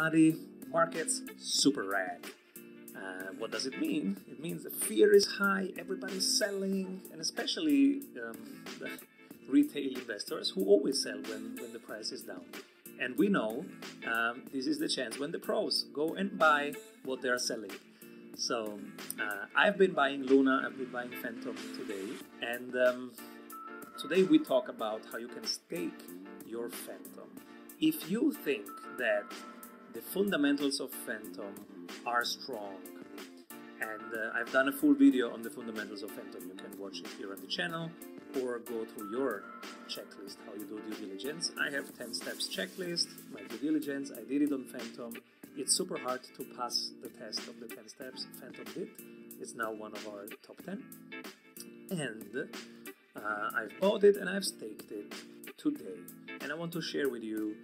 commodity markets, super rad. What does it mean? It means the fear is high, everybody's selling, and especially the retail investors who always sell when the price is down. And we know this is the chance when the pros go and buy what they are selling. So I've been buying Luna, I've been buying Phantom today, and today we talk about how you can stake your Phantom. If you think that the fundamentals of Phantom are strong, and I've done a full video on the fundamentals of Phantom, you can watch it here on the channel, or go through your checklist, how you do due diligence. I have 10 steps checklist, my due diligence, I did it on Phantom. It's super hard to pass the test of the 10 steps. Phantom did. It's now one of our top 10. And I've bought it and I've staked it today. And I want to share with you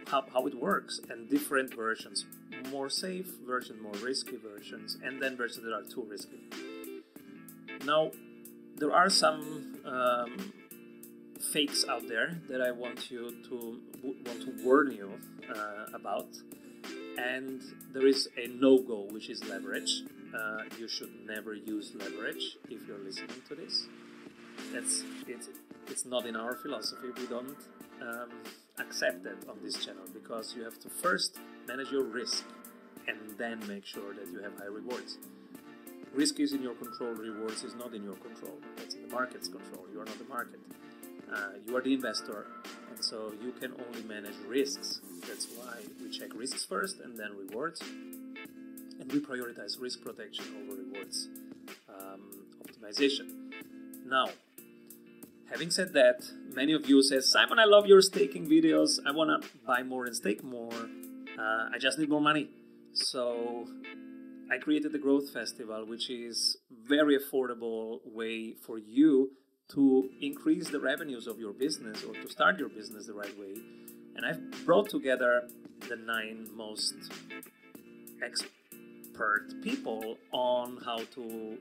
how it works and different versions. More safe version, more risky versions, and then versions that are too risky. Now, there are some fakes out there that I want to warn you about, and there is a no-go, which is leverage. You should never use leverage if you're listening to this. It's not in our philosophy. We don't accept that on this channel, because you have to first manage your risk and then make sure that you have high rewards. Risk is in your control, rewards is not in your control. That's in the market's control. You are not the market. You are the investor, and so you can only manage risks. That's why we check risks first and then rewards. And we prioritize risk protection over rewards optimization. Now, having said that, many of you say, Simon, I love your staking videos. I want to buy more and stake more. I just need more money. So I created the Growth Festival, which is very affordable way for you to increase the revenues of your business or to start your business the right way. And I've brought together the 9 most expert people on how to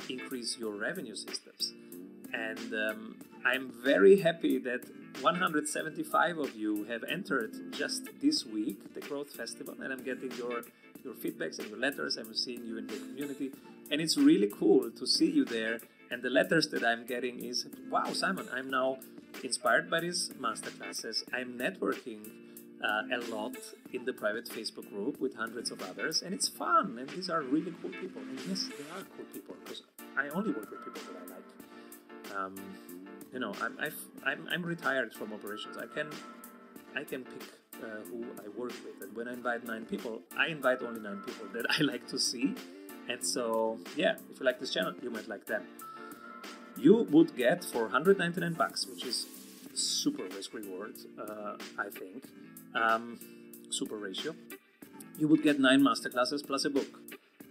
increase your revenue systems. And I'm very happy that 175 of you have entered just this week the Growth Festival, and I'm getting your feedbacks and your letters. I'm seeing you in the community, and it's really cool to see you there. And the letters that I'm getting is, wow, Simon, I'm now inspired by these masterclasses. I'm networking a lot in the private Facebook group with hundreds of others, and it's fun, and these are really cool people. And yes, they are cool people, because I only work with people that I like. You know, I'm retired from operations. I can pick who I work with, and when I invite 9 people, I invite only 9 people that I like to see. And so, yeah, if you like this channel, you might like them. You would get for $199, which is super risk reward, I think, super ratio. You would get 9 masterclasses plus a book.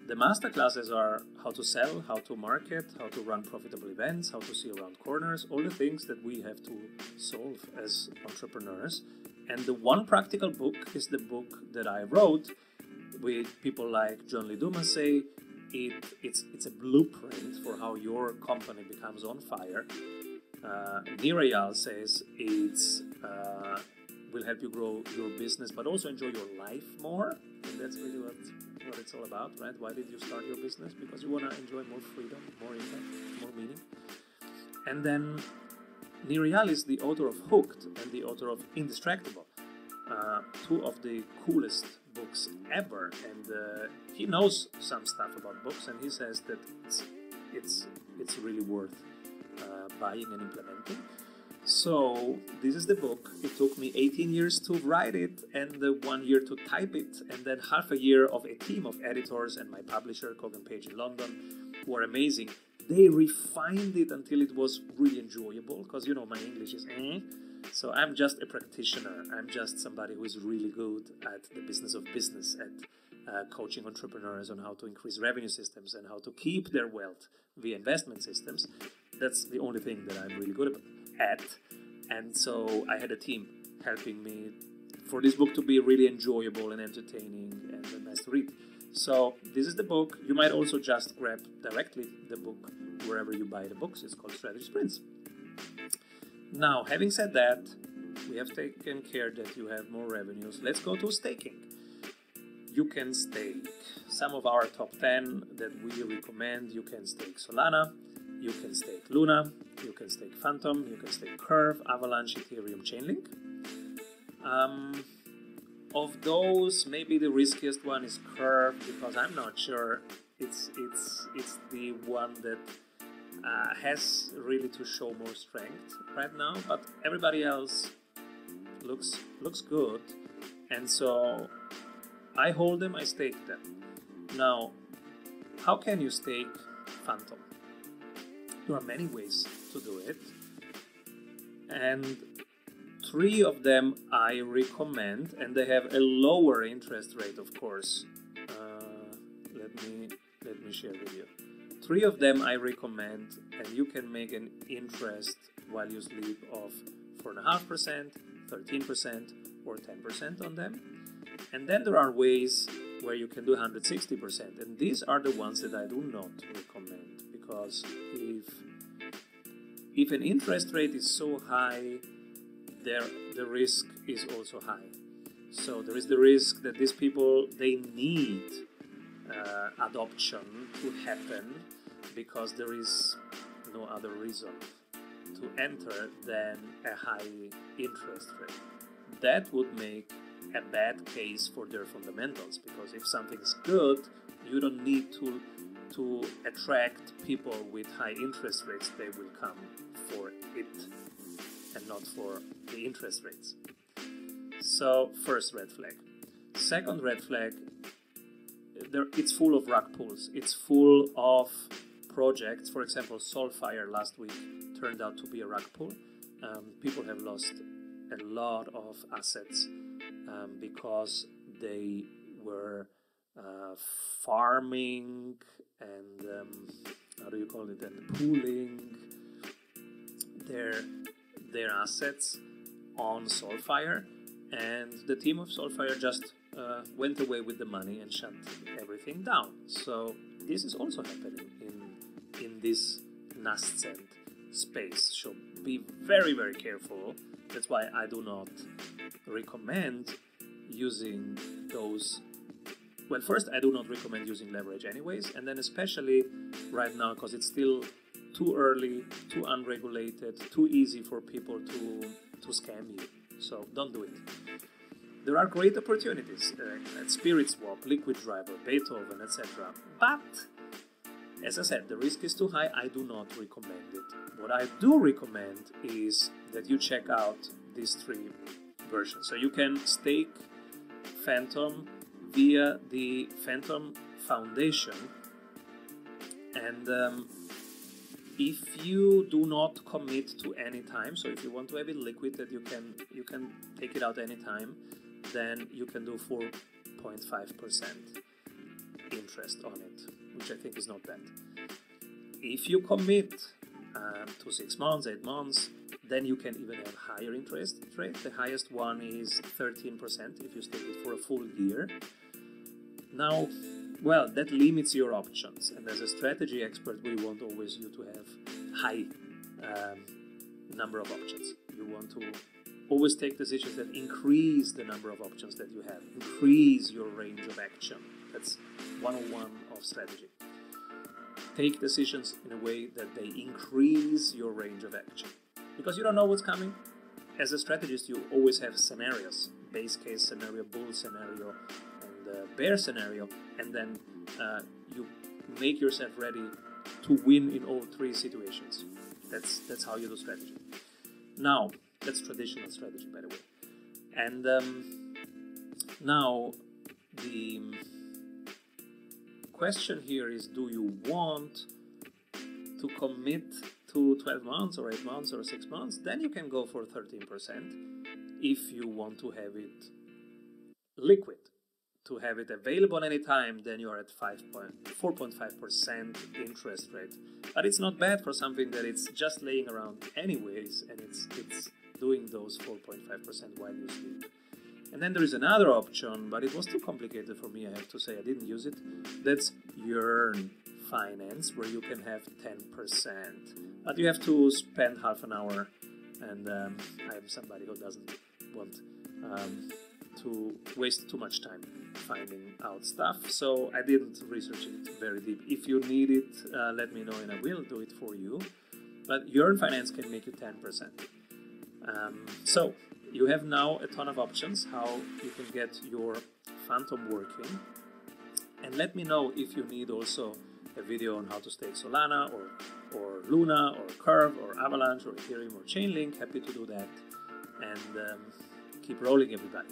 The masterclasses are how to sell, how to market, how to run profitable events, how to see around corners, all the things that we have to solve as entrepreneurs. And the one practical book is the book that I wrote with people like John Lee Dumas say. It's a blueprint for how your company becomes on fire. Nirayal says it's will help you grow your business, but also enjoy your life more. And that's really what it's all about, right? Why did you start your business? Because you want to enjoy more freedom, more impact, more meaning. And then Nirayal is the author of Hooked and the author of Indistractable, 2 of the coolest books ever. And he knows some stuff about books, and he says that it's really worth buying and implementing. So this is the book. It took me 18 years to write it and 1 year to type it, and then half a year of a team of editors and my publisher, Kogan Page in London, who are amazing. They refined it until it was really enjoyable, because, you know, my English is So I'm just a practitioner. I'm just somebody who is really good at the business of business, at coaching entrepreneurs on how to increase revenue systems and how to keep their wealth via investment systems. That's the only thing that I'm really good at. And so I had a team helping me for this book to be really enjoyable and entertaining and nice to read. So this is the book. You might also just grab directly the book wherever you buy the books. It's called Strategy Sprints. Now, having said that, we have taken care that you have more revenues. Let's go to staking. You can stake some of our top 10 that we recommend. You can stake Solana, you can stake Luna, you can stake Phantom, you can stake Curve, Avalanche, Ethereum, Chainlink. Of those, maybe the riskiest one is Curve, because I'm not sure it's the one that has really to show more strength right now, but everybody else looks good, and so I hold them, I stake them. Now, how can you stake Phantom? There are many ways to do it, and 3 of them I recommend, and they have a lower interest rate, of course. Let me share with you. 3 of them I recommend, and you can make an interest while you sleep of 4.5%, 13%, or 10% on them. And then there are ways where you can do 160%, and these are the ones that I do not recommend, because if an interest rate is so high, the risk is also high. So there is the risk that these people, they need adoption to happen, because there is no other reason to enter than a high interest rate. That would make a bad case for their fundamentals, because if something is good, you don't need to attract people with high interest rates. They will come for it and not for the interest rates. So, first red flag. Second red flag, it's full of rug pulls. It's full of projects. For example, Soulfire last week turned out to be a rug pull. People have lost a lot of assets because they were farming and how do you call it? And pooling their assets on Soulfire, and the team of Soulfire just went away with the money and shut everything down. So this is also happening in this nascent space. So be very, very careful. That's why I do not recommend using those. Well, first, I do not recommend using leverage anyways, and then especially right now, because it's still too early, too unregulated, too easy for people to scam you. So don't do it. There are great opportunities at Spirit Swap, Liquid Driver, Beethoven, etc. But, as I said, the risk is too high. I do not recommend it. What I do recommend is that you check out these 3 versions. So you can stake Phantom via the Phantom Foundation, and if you do not commit to any time, so if you want to have it liquid that you can take it out anytime, then you can do 4.5% interest on it, which I think is not bad. If you commit to 6 months, 8 months, then you can even have higher interest rate. The highest one is 13% if you stake it for a full year. Now, well, that limits your options, and as a strategy expert, we want always you to have high number of options. You want to always take decisions that increase the number of options that you have, increase your range of action. That's 101 of strategy. Take decisions in a way that they increase your range of action, because you don't know what's coming. As a strategist, you always have scenarios: base case scenario, bull scenario, and bear scenario, and then you make yourself ready to win in all 3 situations. That's how you do strategy. Now, that's traditional strategy, by the way. And now the question here is, do you want to commit to 12 months or 8 months or 6 months? Then you can go for 13% if you want to have it liquid. To have it available anytime, then you are at 4.5% interest rate. But it's not bad for something that it's just laying around anyways, and it's doing those 4.5% while you sleep. And then there is another option, but it was too complicated for me, I have to say. I didn't use it. That's Yearn Finance, where you can have 10%. But you have to spend half an hour and I'm somebody who doesn't want to waste too much time finding out stuff, so I didn't research it very deep. If you need it, let me know and I will do it for you. But Yearn Finance can make you 10%. So you have now a ton of options how you can get your Phantom working. And let me know if you need also a video on how to stake Solana or Luna or Curve or Avalanche or Ethereum or Chainlink. Happy to do that. And keep rolling, everybody.